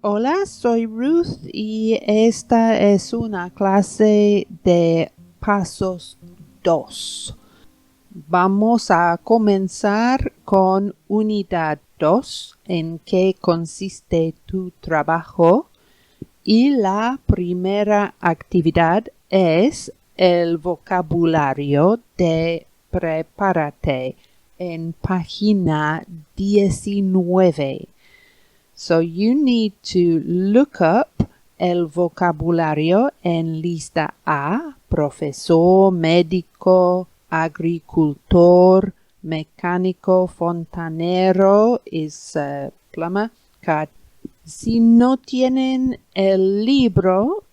Hola, soy Ruth y esta es una clase de Pasos 2. Vamos a comenzar con unidad 2, en qué consiste tu trabajo, y la primera actividad es el vocabulario de prepárate en página 19. So you need to look up el vocabulario en lista A, profesor, médico, agricultor, mecánico, fontanero is plumber. Si no tienen el libro,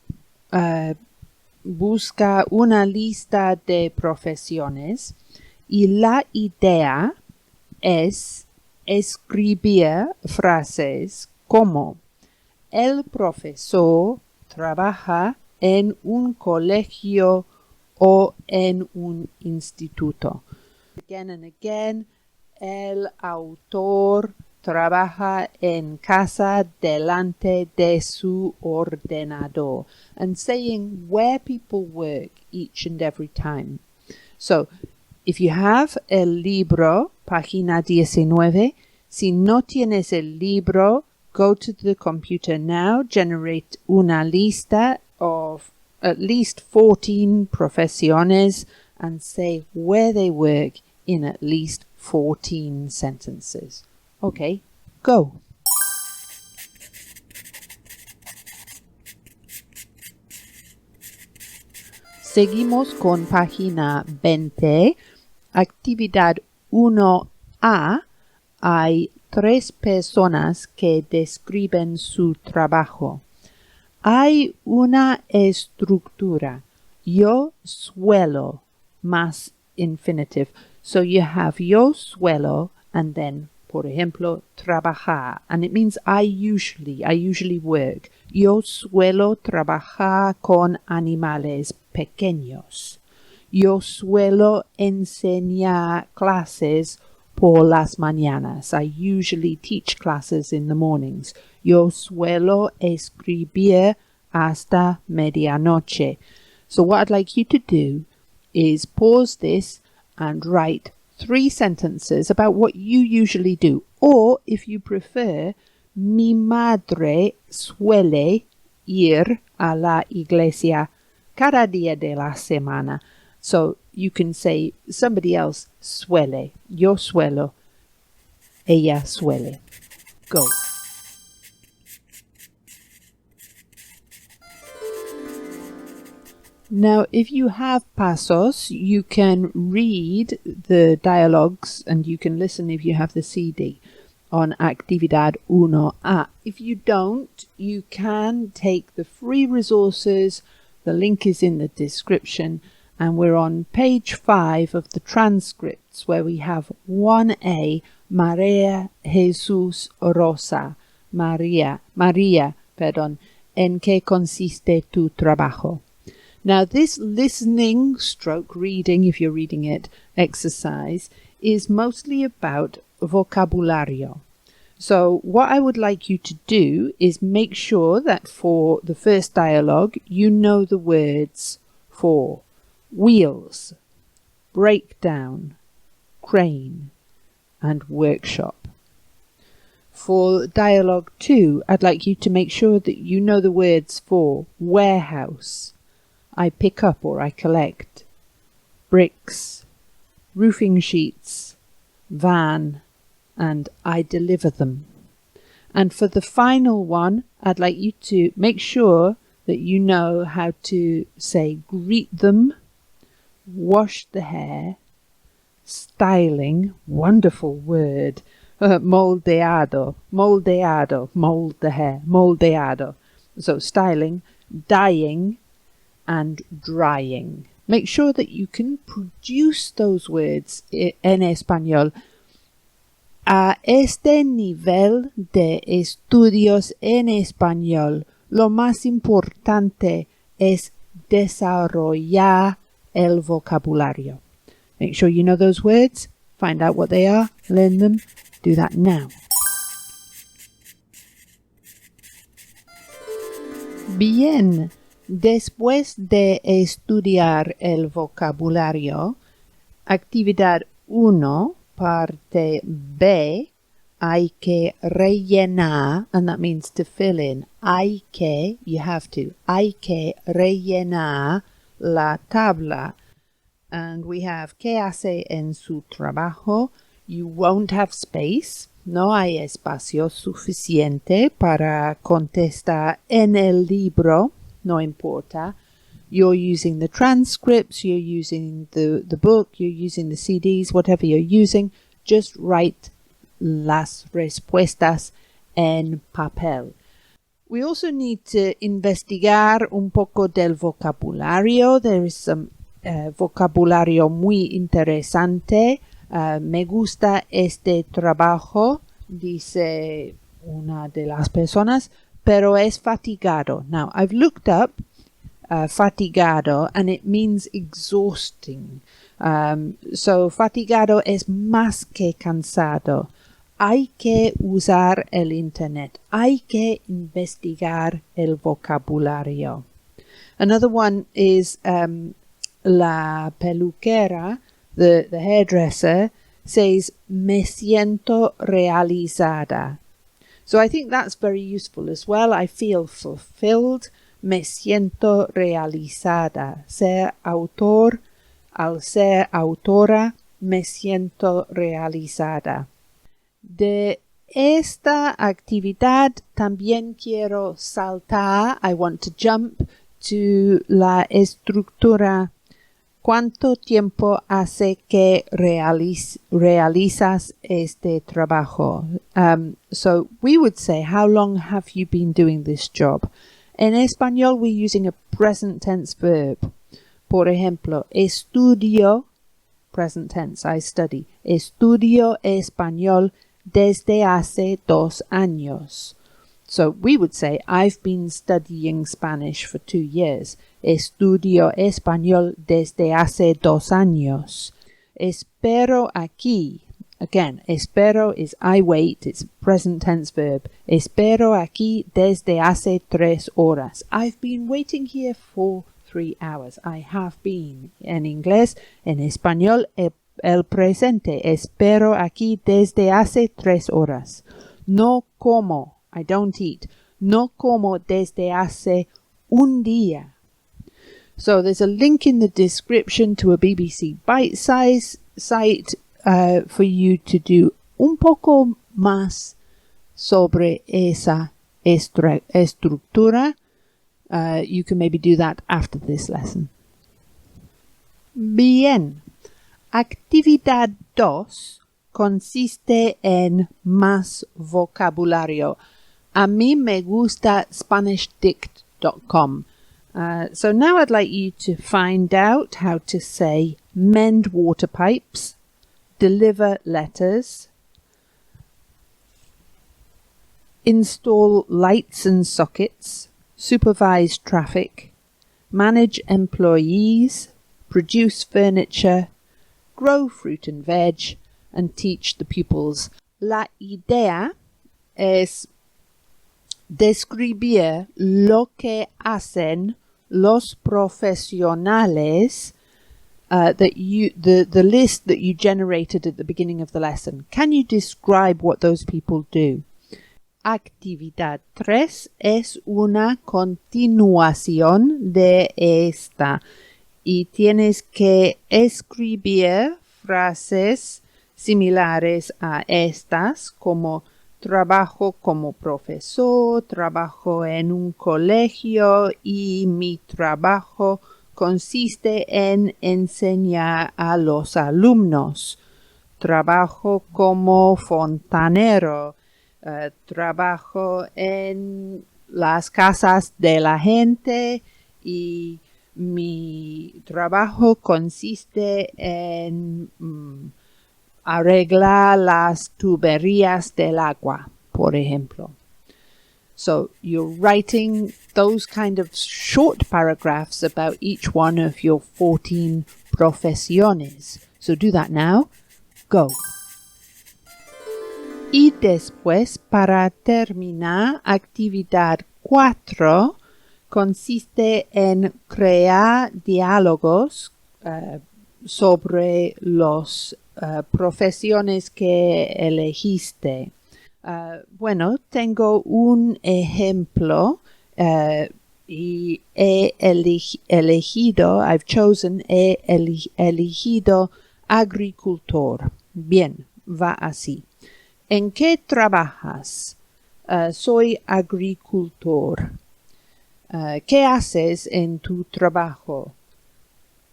busca una lista de profesiones y la idea es escribir frases como el profesor trabaja en un colegio o en un instituto. Again and again, el autor trabaja en casa delante de su ordenador, and saying where people work each and every time. So, if you have el libro, página 19, si no tienes el libro, go to the computer now, generate una lista of at least 14 profesiones, and say where they work in at least 14 sentences. Okay, go. Seguimos con página 20. Actividad 1A. Hay 3 personas que describen su trabajo. Hay una estructura. Yo suelo más infinitive. So you have yo suelo and then, por ejemplo, trabajar. And it means I usually work. Yo suelo trabajar con animales pequeños. Yo suelo enseñar clases por las mañanas. I usually teach classes in the mornings. Yo suelo escribir hasta medianoche. So what I'd like you to do is pause this and write 3 sentences about what you usually do. Or, if you prefer, mi madre suele ir a la iglesia cada día de la semana. So you can say somebody else suele, yo suelo, ella suele. Go. Now, if you have Pasos, you can read the dialogues and you can listen if you have the CD on Actividad 1A. If you don't, you can take the free resources. The link is in the description, and we're on page 5 of the transcripts where we have 1A, María, Jesús, Rosa. María, ¿en qué consiste tu trabajo? Now, this listening stroke reading, if you're reading it, exercise is mostly about vocabulario. So what I would like you to do is make sure that for the first dialogue, you know the words for wheels, breakdown, crane, and workshop. For dialogue 2, I'd like you to make sure that you know the words for warehouse, I pick up or I collect, bricks, roofing sheets, van, and I deliver them. And for the final one, I'd like you to make sure that you know how to say greet them, wash the hair, styling, wonderful word, moldeado, mold the hair, moldeado. So styling, dyeing, and drying. Make sure that you can produce those words en español. A este nivel de estudios en español, lo más importante es desarrollar el vocabulario. Make sure you know those words, find out what they are, learn them, do that now. Bien, después de estudiar el vocabulario, actividad 1, parte B, hay que rellenar, and that means to fill in. Hay que rellenar la tabla. And we have ¿qué hace en su trabajo? You won't have space. No hay espacio suficiente para contestar en el libro. No importa. You're using the transcripts, you're using the book, you're using the CDs, whatever you're using. Just write las respuestas en papel. We also need to investigar un poco del vocabulario. There is some vocabulario muy interesante. Me gusta este trabajo, dice una de las personas, pero es fatigado. Now, I've looked up fatigado, and it means exhausting. So, fatigado es más que cansado. Hay que usar el Internet. Hay que investigar el vocabulario. Another one is la peluquera, the hairdresser, says, me siento realizada. So I think that's very useful as well. I feel fulfilled. Me siento realizada. Ser autor, al ser autora, me siento realizada. De esta actividad también quiero saltar. I want to jump to la estructura. ¿Cuánto tiempo hace que realizas este trabajo? So we would say, how long have you been doing this job? En español, we're using a present tense verb. Por ejemplo, estudio, present tense, I study. Estudio español desde hace 2 años. So we would say, I've been studying Spanish for 2 years. Estudio español desde hace 2 años. Espero aquí. Again, espero is I wait. It's present tense verb. Espero aquí desde hace 3 horas. I've been waiting here for 3 hours. I have been. En inglés, en español, el presente. Espero aquí desde hace 3 horas. No como. I don't eat. No como desde hace un día. So there's a link in the description to a BBC bite-size site for you to do un poco más sobre esa estructura. You can maybe do that after this lesson. Bien. Actividad 2 consiste en más vocabulario. A mí me gusta SpanishDict.com. So now I'd like you to find out how to say mend water pipes, deliver letters, install lights and sockets, supervise traffic, manage employees, produce furniture, grow fruit and veg, and teach the pupils. La idea es describir lo que hacen los profesionales, the list that you generated at the beginning of the lesson. Can you describe what those people do? Actividad 3 es una continuación de esta y tienes que escribir frases similares a estas como trabajo como profesor, trabajo en un colegio y mi trabajo consiste en enseñar a los alumnos. Trabajo como fontanero, trabajo en las casas de la gente y mi trabajo consiste en arreglar las tuberías del agua, por ejemplo. So you're writing those kind of short paragraphs about each one of your 14 profesiones. So do that now. Go. Y después, para terminar, actividad 4 consiste en crear diálogos sobre las profesiones que elegiste. Bueno, tengo un ejemplo y he elegido agricultor. Bien, va así. ¿En qué trabajas? Soy agricultor. ¿Qué haces en tu trabajo?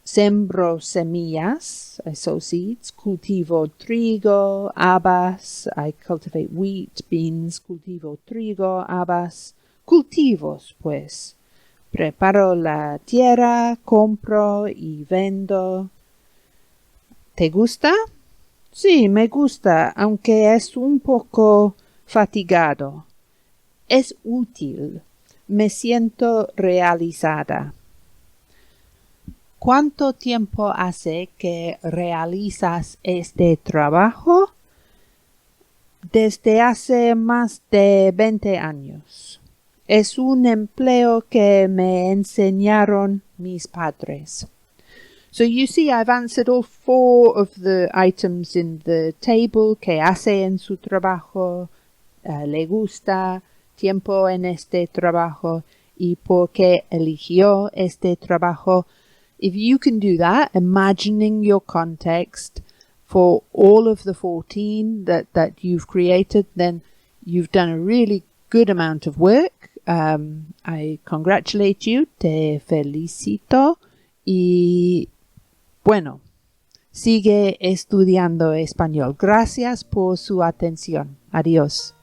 Sembro semillas, I sow seeds, cultivo trigo, habas, I cultivate wheat, beans, cultivo trigo, habas, cultivos, pues. Preparo la tierra, compro y vendo. ¿Te gusta? Sí, me gusta, aunque es un poco fatigado. Es útil. Me siento realizada. ¿Cuánto tiempo hace que realizas este trabajo? Desde hace más de 20 años. Es un empleo que me enseñaron mis padres. So you see, I've answered all 4 of the items in the table. ¿Qué hace en su trabajo? ¿Le gusta? ¿Tiempo en este trabajo? ¿Y por qué eligió este trabajo? If you can do that, imagining your context for all of the 14 that you've created, then you've done a really good amount of work. I congratulate you, te felicito y bueno, sigue estudiando español. Gracias por su atención. Adiós.